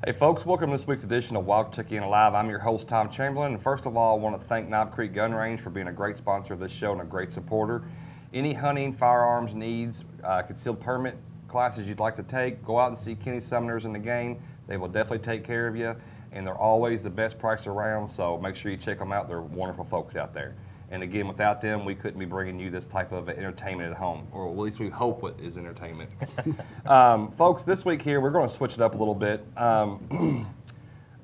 Hey folks, welcome to this week's edition of Wild Kentuckiana Live. I'm your host, Tom Chamberlain, and first of all, I want to thank Knob Creek Gun Range for being a great sponsor of this show and a great supporter. Any hunting, firearms needs, concealed permit classes you'd like to take, go out and see Kenny Sumners in the game. They will definitely take care of you, and they're always the best price around, so make sure you check them out. They're wonderful folks out there. And again, without them, we couldn't be bringing you this type of entertainment at home, or at least we hope it is entertainment. Folks, this week here, we're going to switch it up a little bit. I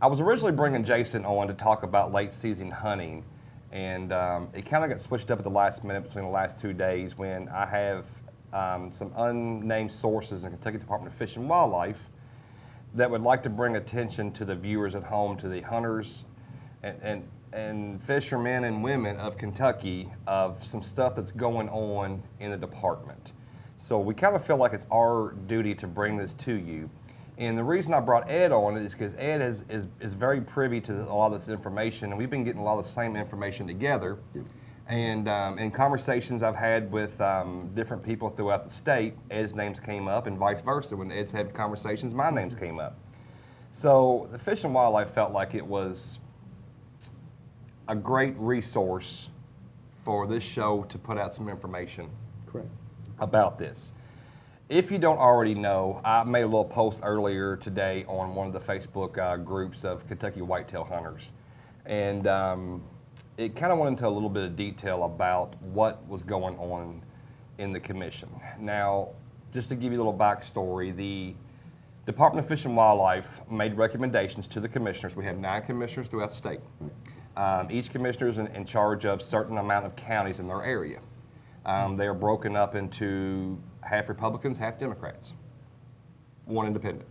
was originally bringing Jason on to talk about late season hunting, and it kind of got switched up at the last minute between the last 2 days when I have some unnamed sources in Kentucky Department of Fish and Wildlife that would like to bring attention to the viewers at home, to the hunters and fishermen and women of Kentucky of some stuff that's going on in the department. So we kind of feel like it's our duty to bring this to you. And the reason I brought Ed on is because Ed is very privy to a lot of this information, and we've been getting a lot of the same information together. And in conversations I've had with different people throughout the state, Ed's names came up, and vice versa. When Ed's had conversations, my names came up. So the Fish and Wildlife felt like it was a great resource for this show to put out some information about this. If you don't already know, I made a little post earlier today on one of the Facebook groups of Kentucky whitetail hunters. And it kind of went into a little bit of detail about what was going on in the commission. Now, just to give you a little backstory, the Department of Fish and Wildlife made recommendations to the commissioners. We have 9 commissioners throughout the state. Each commissioner is in charge of a certain amount of counties in their area. They are broken up into half Republicans, half Democrats, 1 independent.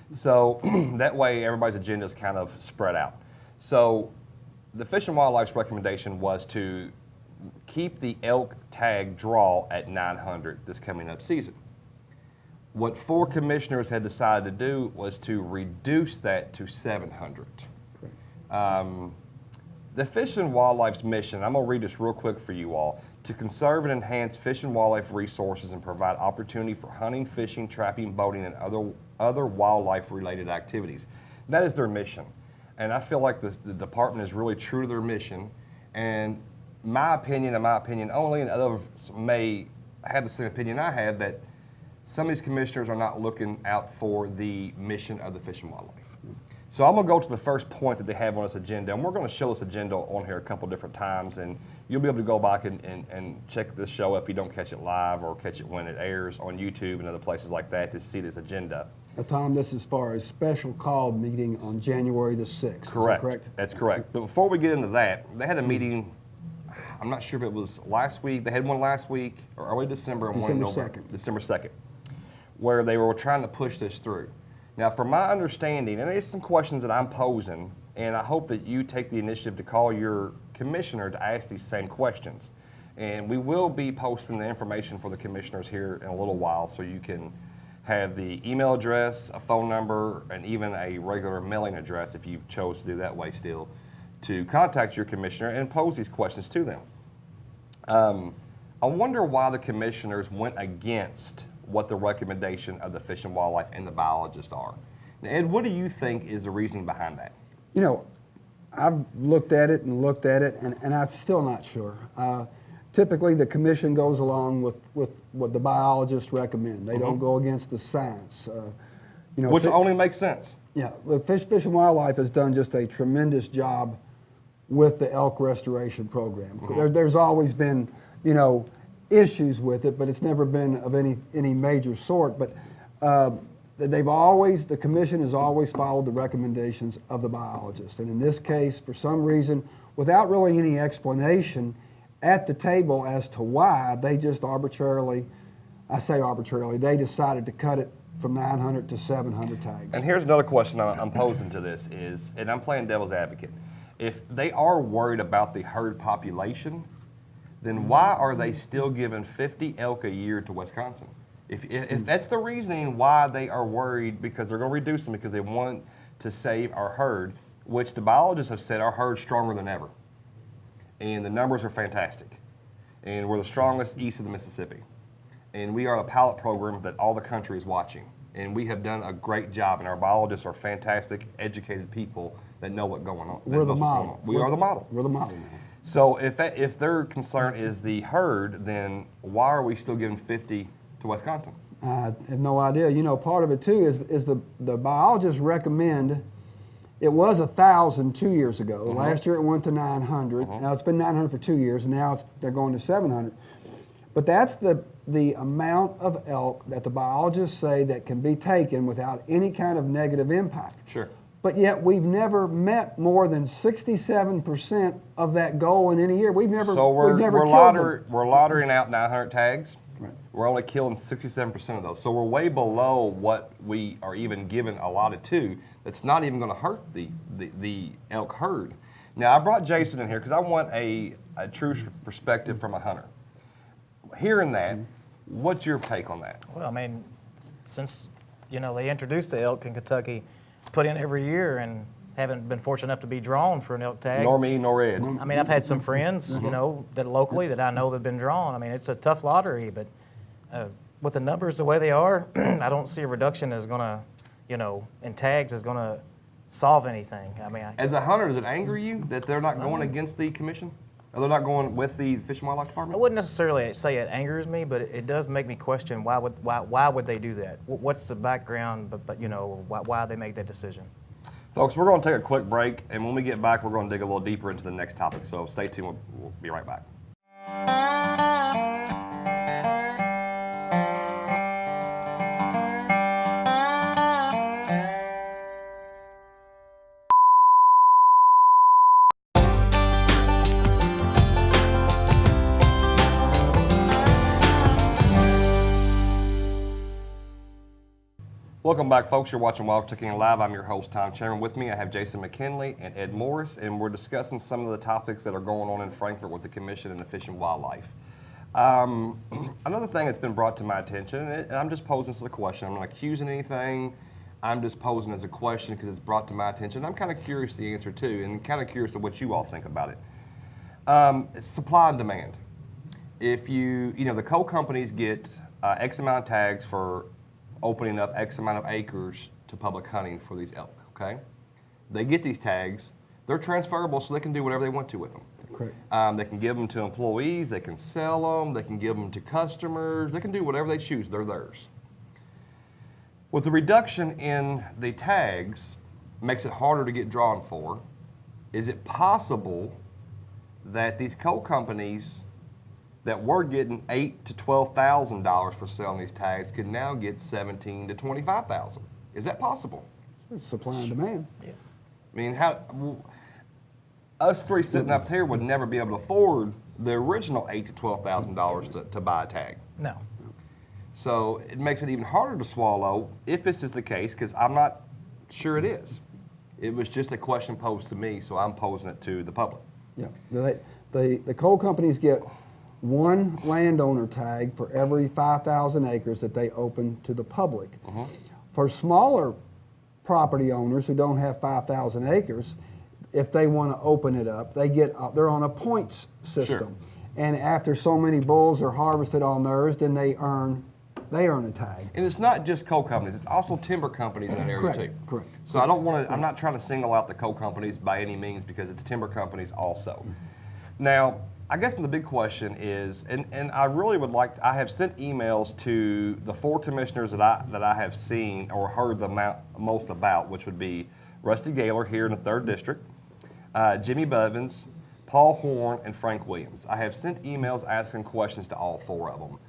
So that way everybody's agenda is kind of spread out. So the Fish and Wildlife's recommendation was to keep the elk tag draw at 900 this coming up season. What 4 commissioners had decided to do was to reduce that to 700. The Fish and Wildlife's mission, I'm going to read this real quick for you all, to conserve and enhance fish and wildlife resources and provide opportunity for hunting, fishing, trapping, boating, and other wildlife-related activities. That is their mission. And I feel like the department is really true to their mission. And my opinion, and my opinion only, and others may have the same opinion I have, that some of these commissioners are not looking out for the mission of the Fish and Wildlife. So I'm going to go to the first point that they have on this agenda, and we're going to show this agenda on here a couple different times, and you'll be able to go back and check this show if you don't catch it live or catch it when it airs on YouTube and other places like that to see this agenda. Now, Tom, this is as far as special called meeting on January the 6th. Correct. Is that correct? That's correct. But before we get into that, they had a meeting, I'm not sure if it was last week, they had one last week, or early December, and one in November. December 2nd, where they were trying to push this through. Now, from my understanding, and there's some questions that I'm posing, and I hope that you take the initiative to call your commissioner to ask these same questions. And we will be posting the information for the commissioners here in a little while, so you can have the email address, a phone number, and even a regular mailing address if you chose to do that way still, to contact your commissioner and pose these questions to them. I wonder why the commissioners went against what the recommendation of the Fish and Wildlife and the biologists are. Now, Ed, what do you think is the reasoning behind that? You know, I've looked at it, and I'm still not sure. Typically, the commission goes along with what the biologists recommend. They don't go against the science. You know, which only makes sense. Yeah, well, Fish and Wildlife has done just a tremendous job with the elk restoration program. There's always been, you know, issues with it, but it's never been of any major sort. But the commission has always followed the recommendations of the biologist. And in this case, for some reason, without really any explanation at the table as to why, they just arbitrarily, I say arbitrarily, they decided to cut it from 900 to 700 tags. And here's another question I'm posing to this is, and I'm playing devil's advocate, if they are worried about the herd population, then why are they still giving 50 elk a year to Wisconsin? If that's the reasoning why they are worried, because they're going to reduce them because they want to save our herd, which the biologists have said our herd's stronger than ever. And the numbers are fantastic. And we're the strongest east of the Mississippi. And we are a pilot program that all the country is watching. and we have done a great job, and our biologists are fantastic, educated people that know what's going on. We're the model. We are the model. We're the model now. So if their concern is the herd, then why are we still giving 50 to Wisconsin? I have no idea. You know, part of it too is the biologists recommend. It was 1,000 2 years ago. Last year it went to 900. Now it's been 900 for 2 years, and now they're going to 700. But that's the amount of elk that the biologists say that can be taken without any kind of negative impact. Sure. But yet we've never met more than 67% of that goal in any year. We've never killed them. We're lottering out 900 tags. Right. We're only killing 67% of those. So we're way below what we are even given allotted to. That's not even going to hurt the elk herd. Now, I brought Jason in here because I want a true perspective from a hunter. Hearing that, what's your take on that? Well, I mean, since, they introduced the elk in Kentucky, put in every year, and haven't been fortunate enough to be drawn for an elk tag. Nor me, nor Ed. I mean, I've had some friends, that locally that I know that have been drawn. I mean, it's a tough lottery, but with the numbers the way they are, I don't see a reduction is going to, in tags is going to solve anything. I mean, as a hunter, does it anger you that they're not going against the commission? Or they're not going with the Fish and Wildlife I Department? wouldn't necessarily say it angers me, but it does make me question why would they do that? What's the background? But why they make that decision? Folks, we're going to take a quick break, and when we get back, we're going to dig a little deeper into the next topic. So stay tuned. We'll be right back. Welcome back, folks. You're watching Wild Kentuckiana Live. I'm your host, Tom Chamberlain. With me, I have Jason McKinley and Ed Morris, and we're discussing some of the topics that are going on in Frankfort with the Commission and the Fish and Wildlife. Another thing that's been brought to my attention, and I'm just posing this as a question. I'm not accusing anything. I'm just posing as a question because it's brought to my attention. I'm kind of curious the answer too, and kind of curious of what you all think about it. It's supply and demand. If the coal companies get X amount of tags for opening up X amount of acres to public hunting for these elk, okay? They get these tags. They're transferable, so they can do whatever they want to with them. Correct. They can give them to employees. They can sell them. They can give them to customers. They can do whatever they choose. They're theirs. With the reduction in the tags, makes it harder to get drawn for. Is it possible that these coal companies that were getting $8,000 to $12,000 for selling these tags could now get $17,000 to $25,000? Is that possible? It's supply and demand. Yeah. I mean, us three sitting up here would never be able to afford the original $8,000 to $12,000 to buy a tag. No. So it makes it even harder to swallow if this is the case, because I'm not sure it is. It was just a question posed to me, so I'm posing it to the public. Yeah. The coal companies get one landowner tag for every 5,000 acres that they open to the public. For smaller property owners who don't have 5,000 acres, if they want to open it up, they're on a points system. Sure. And after so many bulls are harvested on theirs, then they earn a tag. And it's not just coal companies, it's also timber companies in that area too. Correct. So I'm not trying to single out the coal companies by any means, because it's timber companies also. Now, I guess the big question is, and I really would I have sent emails to the 4 commissioners that I have seen or heard the most about, which would be Rusty Gaylor here in the 3rd District, Jimmy Bevins, Paul Horn, and Frank Williams. I have sent emails asking questions to all 4 of them.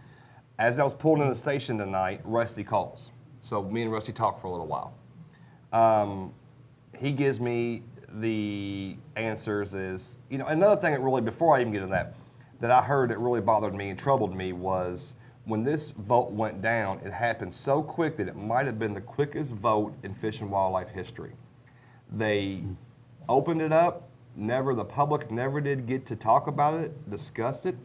As I was pulling in the station tonight, Rusty calls. So me and Rusty talk for a little while. He gives me the answers is, another thing that really, before I even get to that I heard that really bothered me and troubled me was when this vote went down, it happened so quick that it might have been the quickest vote in Fish and Wildlife history. They opened it up, the public never did get to talk about it, discuss it,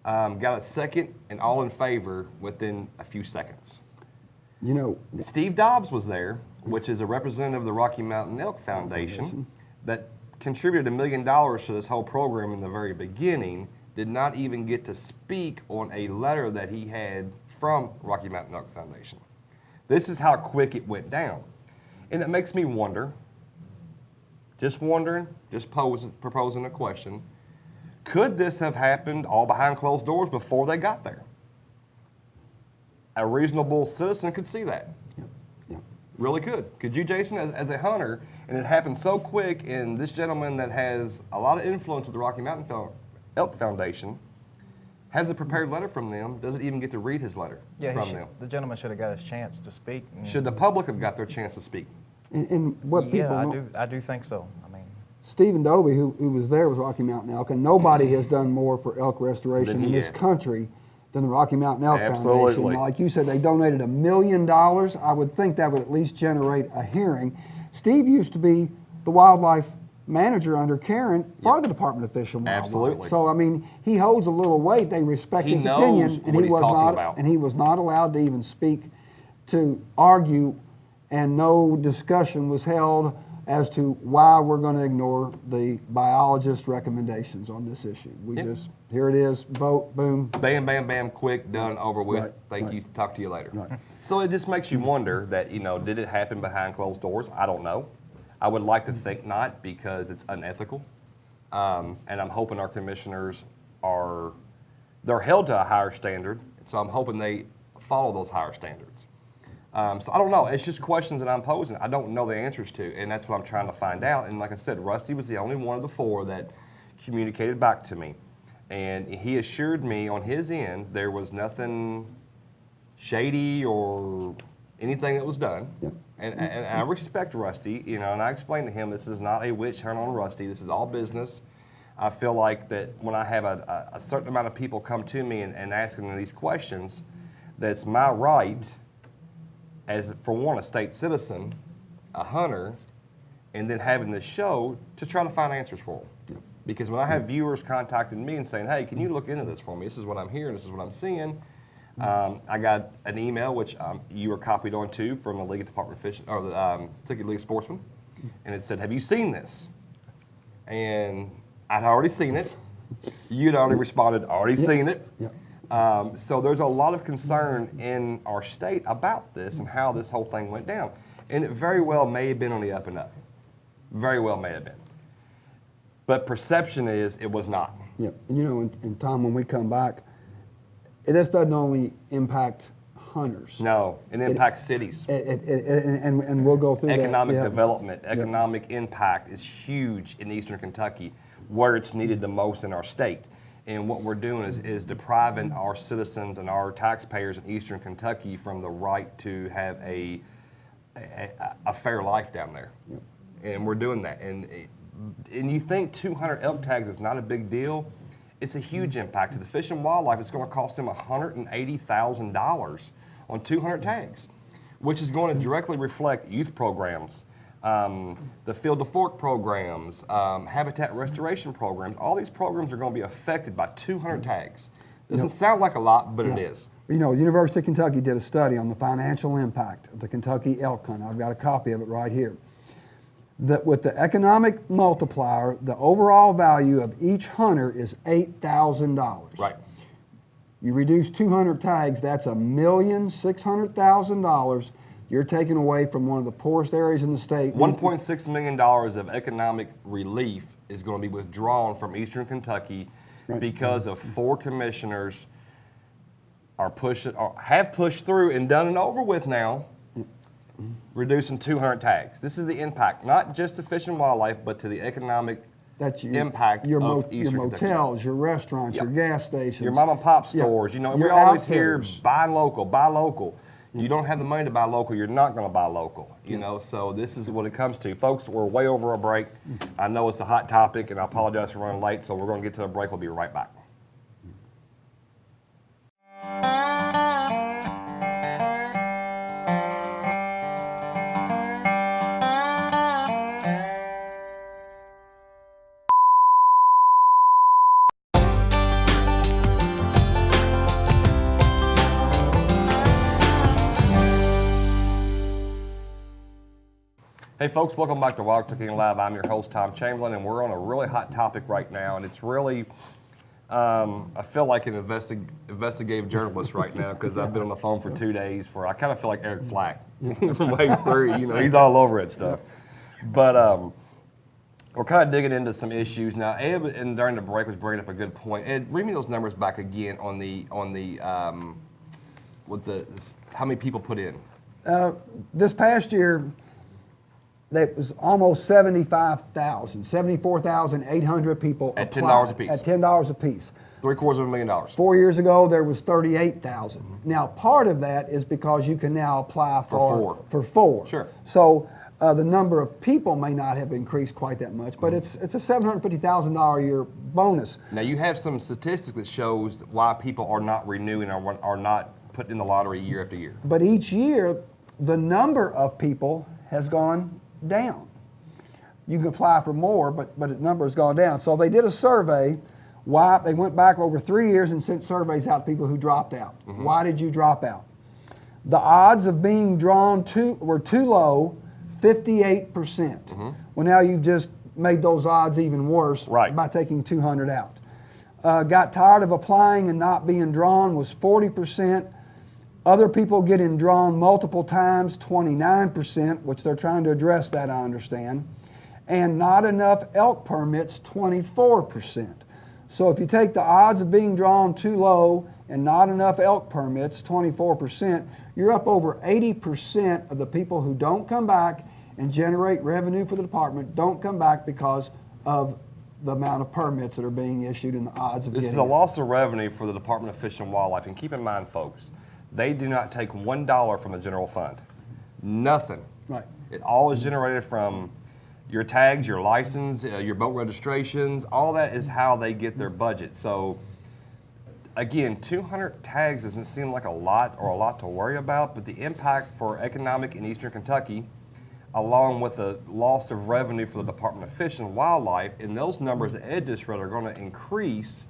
got a second and all in favor within a few seconds. Steve Dobbs was there, which is a representative of the Rocky Mountain Elk Foundation that contributed $1 million to this whole program in the very beginning, did not even get to speak on a letter that he had from Rocky Mountain Elk Foundation. This is how quick it went down. And it makes me wonder, just wondering, just proposing a question, could this have happened all behind closed doors before they got there? A reasonable citizen could see that. Really could. Could you, Jason, as a hunter, and it happened so quick, and this gentleman that has a lot of influence with the Rocky Mountain Elk Foundation has a prepared letter from them, doesn't even get to read his letter from them. The gentleman should have got his chance to speak. Should the public have got their chance to speak? And what people know, I do think so. I mean, Stephen Dobie, who was there with Rocky Mountain Elk, and nobody has done more for elk restoration in this country than the Rocky Mountain Elk Foundation. Like you said, they donated $1 million. I would think that would at least generate a hearing. Steve used to be the wildlife manager under Karen for the Department of Fish and Wildlife. Absolutely. So I mean, he holds a little weight. They respect his opinion, and he was not allowed to even speak, to argue, and no discussion was held as to why we're going to ignore the biologist recommendations on this issue. We just, here it is, vote, boom. Bam, bam, bam, quick, done, over with. Thank you, talk to you later. So it just makes you wonder that, did it happen behind closed doors? I don't know. I would like to think not, because it's unethical. And I'm hoping our commissioners they're held to a higher standard, so I'm hoping they follow those higher standards. So I don't know. It's just questions that I'm posing. I don't know the answers to, and that's what I'm trying to find out. And like I said, Rusty was the only one of the four that communicated back to me. And he assured me on his end there was nothing shady or anything that was done. And I respect Rusty, and I explained to him this is not a witch hunt on Rusty. This is all business. I feel like that when I have a certain amount of people come to me and asking these questions, that's my right as, for one, a state citizen, a hunter, and then having this show to try to find answers for them. Because when I have viewers contacting me and saying, hey, can you look into this for me? This is what I'm hearing, this is what I'm seeing. I got an email, which you were copied on too, from the League of Department of Fish, or the Kentucky League of Sportsmen, and it said, have you seen this? And I'd already seen it. You'd already responded, already seen it. So there's a lot of concern in our state about this and how this whole thing went down. And it very well may have been on the up and up. Very well may have been. But perception is it was not. Yeah, and and Tom, when we come back, this doesn't only impact hunters. No, it impacts cities. And we'll go through economic development, economic impact is huge in eastern Kentucky, where it's needed the most in our state. And what we're doing is depriving our citizens and our taxpayers in eastern Kentucky from the right to have a fair life down there. And we're doing that. And you think 200 elk tags is not a big deal? It's a huge impact. To the Fish and Wildlife, it's going to cost them $180,000 on 200 tags, which is going to directly reflect youth programs, the Field to Fork programs, habitat restoration programs. All these programs are going to be affected by 200 tags. Doesn't sound like a lot, but it is. University of Kentucky did a study on the financial impact of the Kentucky elk hunt. I've got a copy of it right here. That with the economic multiplier, the overall value of each hunter is $8,000. Right. You reduce 200 tags, that's $1,600,000 you're taking away from one of the poorest areas in the state. $1.6 million of economic relief is going to be withdrawn from eastern Kentucky because of 4 commissioners have pushed through and done and over with now, reducing 200 tags. This is the impact, not just to Fish and Wildlife, but to the economic impact of Eastern Kentucky. Your motels, your restaurants, your gas stations. Your mom and pop stores. We always hear buy local, buy local. You don't have the money to buy local, you're not going to buy local. So this is what it comes to. Folks, we're way over a break. I know it's a hot topic, and I apologize for running late, so we're going to get to a break. We'll be right back. Hey folks, welcome back to Wild Kentuckiana Live. I'm your host, Tom Chamberlain, and we're on a really hot topic right now, and it's really I feel like an investigative journalist right now because I've been on the phone for 2 days. I kind of feel like Eric Flack from Wave 3. You know, he's all over it stuff. But we're kind of digging into some issues now. Ed, and during the break, was bringing up a good point. Ed, read me those numbers back again on the how many people put in. This past year, that was almost 74,800 people At $10 applied apiece. At $10 apiece. $750,000. 4 years ago, there was 38,000. Now, part of that is because you can now apply for four. Sure. So the number of people may not have increased quite that much, but it's a $750,000 a year bonus. Now, you have some statistics that shows why people are not renewing or are not put in the lottery year after year. But each year, the number of people has gone down. You can apply for more, but the number has gone down. So they did a survey. Why? They went back over 3 years and sent surveys out to people who dropped out. Why did you drop out? The odds of being drawn were too low, 58%. Well, now you've just made those odds even worse by taking 200 out. Got tired of applying and not being drawn was 40%. Other people getting drawn multiple times, 29%, which they're trying to address that, I understand. And not enough elk permits, 24%. So if you take the odds of being drawn too low and not enough elk permits, 24%, you're up over 80% of the people who don't come back and generate revenue for the department don't come back because of the amount of permits that are being issued and the odds of This getting is a it. loss of revenue for the Department of Fish and Wildlife. And keep in mind, folks, they do not take $1 from the general fund. Nothing. Right. It all is generated from your tags, your license, your boat registrations. All that is how they get their budget. So, again, 200 tags doesn't seem like a lot or a lot to worry about, but the impact for economic in eastern Kentucky, along with the loss of revenue for the Department of Fish and Wildlife, and those numbers that Ed just read are going to increase,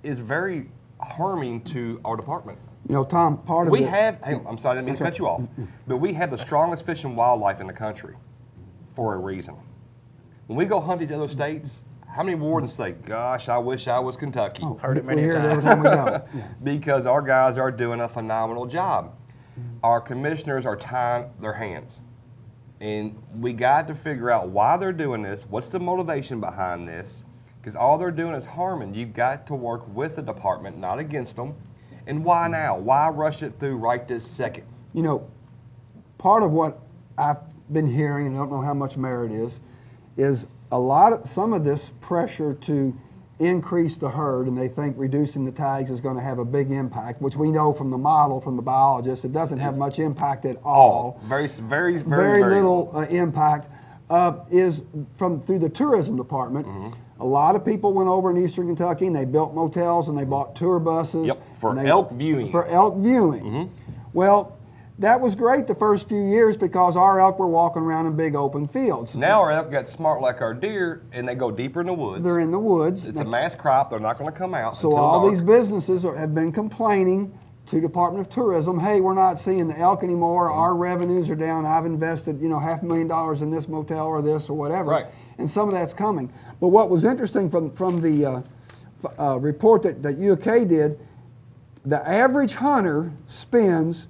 is very harming to our department. You know, Tom, part of We it- have, I'm sorry, I didn't mean to cut you off, but we have the strongest fish and wildlife in the country for a reason. When we go hunt these other states, how many wardens say, gosh, I wish I was Kentucky? Heard it we many hear it every times. time we go. Yeah. Because our guys are doing a phenomenal job. Our commissioners are tying their hands. And we got to figure out why they're doing this, what's the motivation behind this, because all they're doing is harming. You've got to work with the department, not against them. And why now? Why rush it through right this second? You know, part of what I've been hearing, and I don't know how much merit is some of this pressure to increase the herd, and they think reducing the tags is going to have a big impact, which we know from the model, from the biologists, it doesn't have much impact at all. Very Little impact. Is through the tourism department. A lot of people went over in eastern Kentucky and they built motels and they bought tour buses. Yep, for elk viewing. For elk viewing. Well, that was great the first few years because our elk were walking around in big open fields. Now our elk got smart like our deer and they go deeper in the woods. They're in the woods. It's a mass crop. They're not going to come out So until all dark. these businesses have been complaining to Department of Tourism, hey, we're not seeing the elk anymore. Our revenues are down. I've invested, $500,000 in this motel or this or whatever. Right. And some of that's coming. But what was interesting from the report that UK did, the average hunter spends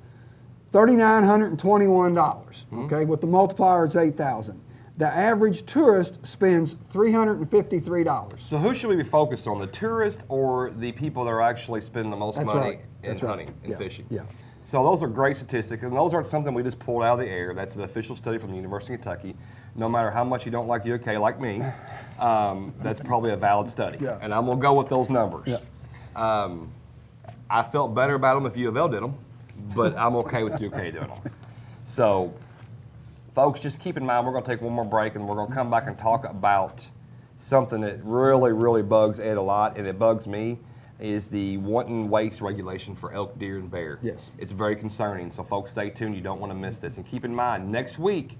$3,921. Okay, with the multiplier it's $8,000. The average tourist spends $353. So who should we be focused on, the tourist or the people that are actually spending the most That's money right. in That's right. hunting and Yeah. fishing? Yeah. So those are great statistics, and those aren't something we just pulled out of the air. That's an official study from the University of Kentucky. No matter how much you don't like UK like me, that's probably a valid study. Yeah. And I'm going to go with those numbers. Yeah. I felt better about them if U of L did them, but I'm okay with UK doing them. So, folks, just keep in mind we're going to take one more break, and we're going to come back and talk about something that really, really bugs Ed a lot, and it bugs me, is the wanton waste regulation for elk, deer, and bear. Yes. It's very concerning, so folks, stay tuned. You don't want to miss this. And keep in mind, next week,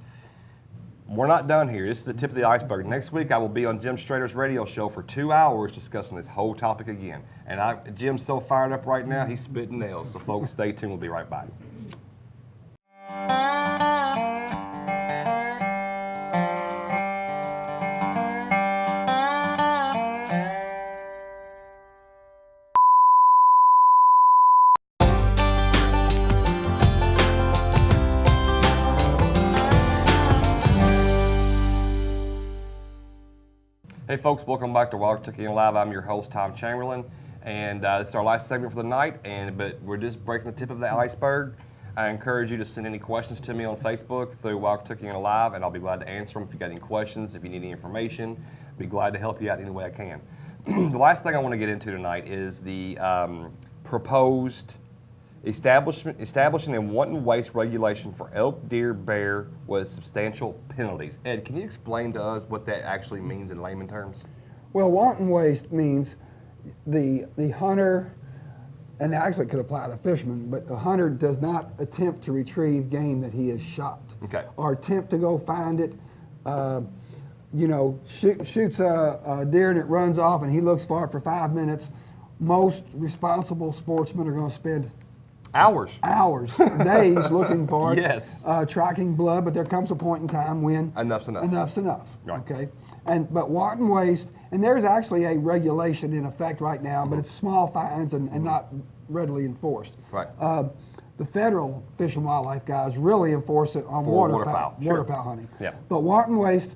we're not done here. This is the tip of the iceberg. Next week, I will be on Jim Strader's radio show for 2 hours discussing this whole topic again. And Jim's so fired up right now, he's spitting nails. So, folks, stay tuned. We'll be right back. Hey folks, welcome back to Wild Kentuckiana Live. I'm your host, Tom Chamberlain, and this is our last segment for the night, but we're just breaking the tip of the iceberg. I encourage you to send any questions to me on Facebook through Wild Kentuckiana Live, and I'll be glad to answer them. If you got any questions, if you need any information, I'll be glad to help you out any way I can. The last thing I want to get into tonight is the proposed establishing a wanton waste regulation for elk, deer, bear with substantial penalties. Ed, can you explain to us what that actually means in layman terms? Well, wanton waste means the hunter, and actually it could apply to fishermen, but the hunter does not attempt to retrieve game that he has shot. Okay. Or attempt to go find it. Shoots a deer and it runs off and he looks for it for 5 minutes. Most responsible sportsmen are going to spend Hours, days looking for it, Yes. tracking blood, but there comes a point in time when Enough's enough. Enough's enough. Right. Okay, but wanton waste, and there's actually a regulation in effect right now, but it's small fines and not readily enforced. Right. The federal Fish and Wildlife guys really enforce it on For waterfowl sure. hunting. Yeah. But wanton waste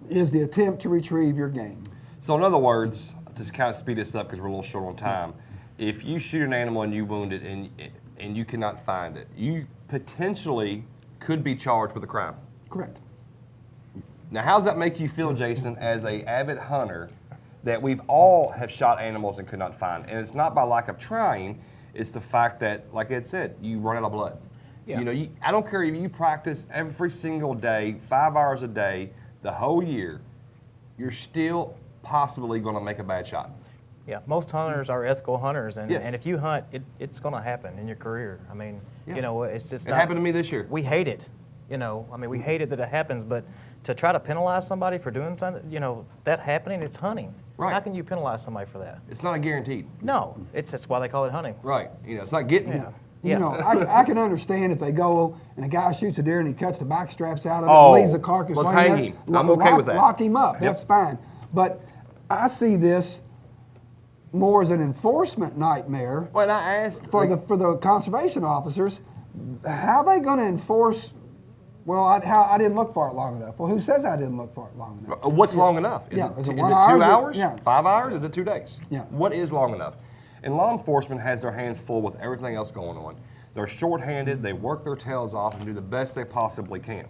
is the attempt to retrieve your game. So in other words, to kind of speed this up because we're a little short on time, if you shoot an animal and you wound it and you cannot find it, you potentially could be charged with a crime. Correct. Now, how does that make you feel, Jason, as a avid hunter, that we've all have shot animals and could not find? And it's not by lack of trying, it's the fact that, like Ed said, you run out of blood. Yeah. You know, I don't care if you practice every single day, 5 hours a day, the whole year, you're still possibly going to make a bad shot. Yeah, most hunters are ethical hunters, and, Yes. and if you hunt, it's going to happen in your career. I mean, Yeah. you know, it's just It happened to me this year. We hate it, you know. I mean, we hate it that it happens, but to try to penalize somebody for doing something, you know, that happening, it's hunting. Right. How can you penalize somebody for that? It's not a guaranteed. No, that's why they call it hunting. Right. You know, it's not getting. Yeah. You know, I can understand if they go and a guy shoots a deer and he cuts the back straps out of it Oh, and leaves the carcass let's laying hang there. him. I'm okay with that. Lock him up. Yep. That's fine. But I see this more as an enforcement nightmare Well, and I asked for the conservation officers. How are they going to enforce? Well, I didn't look for it long enough. Well, who says I didn't look for it long enough? What's long enough? Is Yeah, it, is it is it 1 2 hour? hours? Yeah. 5 hours? Is it 2 days? Yeah. What is long enough? And law enforcement has their hands full with everything else going on. They're short-handed. They work their tails off and do the best they possibly can.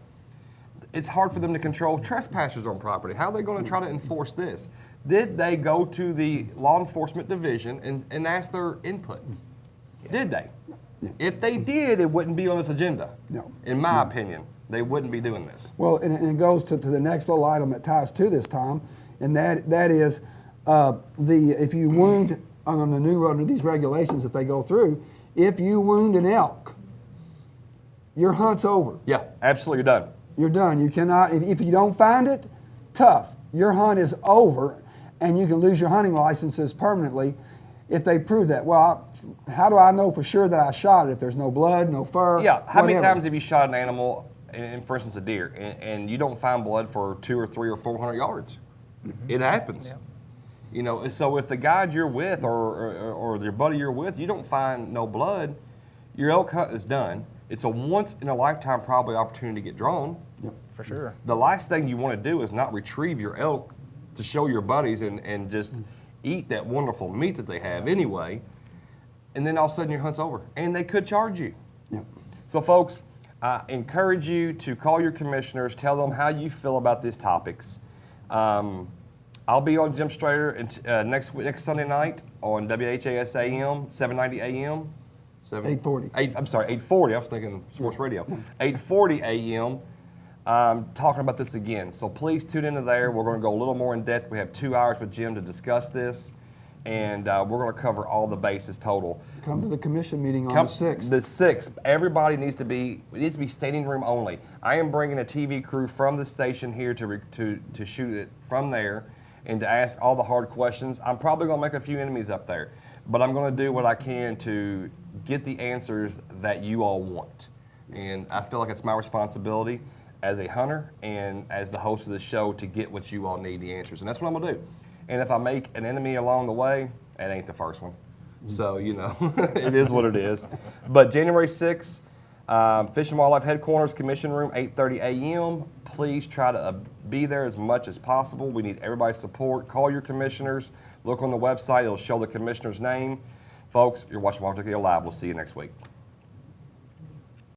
It's hard for them to control trespassers on property. How are they going to try to enforce this? Did they go to the law enforcement division and ask their input? Did they? If they did, it wouldn't be on this agenda. No. In my opinion, they wouldn't be doing this. Well, and it goes to the next little item that ties to this, Tom, and that is if you wound under these regulations that they go through, if you wound an elk, your hunt's over. Yeah, absolutely done. You're done. You cannot, if you don't find it, tough. Your hunt is over, and you can lose your hunting licenses permanently if they prove that. Well, how do I know for sure that I shot it if there's no blood, no fur? Yeah, how many whatever? times have you shot an animal, and for instance a deer, and you don't find blood for 200 or 300 or 400 yards? It happens. Yeah. You know, and so if the guide you're with or your buddy you're with, you don't find no blood, your elk hunt is done. It's a once in a lifetime probably opportunity to get drawn. Yep. For sure. The last thing you want to do is not retrieve your elk to show your buddies and just eat that wonderful meat that they have anyway, and then all of a sudden your hunt's over, and they could charge you. Yep. So folks, I encourage you to call your commissioners, tell them how you feel about these topics. I'll be on Jim Strader next Sunday night on WHAS AM, 790 AM. 840. I'm sorry, 840. I was thinking sports radio. 840 AM. Talking about this again. So please tune into there. We're going to go a little more in depth. We have 2 hours with Jim to discuss this, and we're going to cover all the bases total. Come to the commission meeting on the 6th. The 6th. Everybody needs to be standing room only. I am bringing a TV crew from the station here to shoot it from there and to ask all the hard questions. I'm probably going to make a few enemies up there, but I'm going to do what I can to get the answers that you all want. And I feel like it's my responsibility as a hunter and as the host of the show to get what you all need, the answers. And that's what I'm going to do. And if I make an enemy along the way, it ain't the first one. So, you know, it is what it is. But January 6th, Fish and Wildlife Headquarters, Commission Room, 8:30 a.m. please try to be there as much as possible. We need everybody's support. Call your commissioners. Look on the website. It'll show the commissioner's name. Folks, you're watching Wild Turkey Live. We'll see you next week.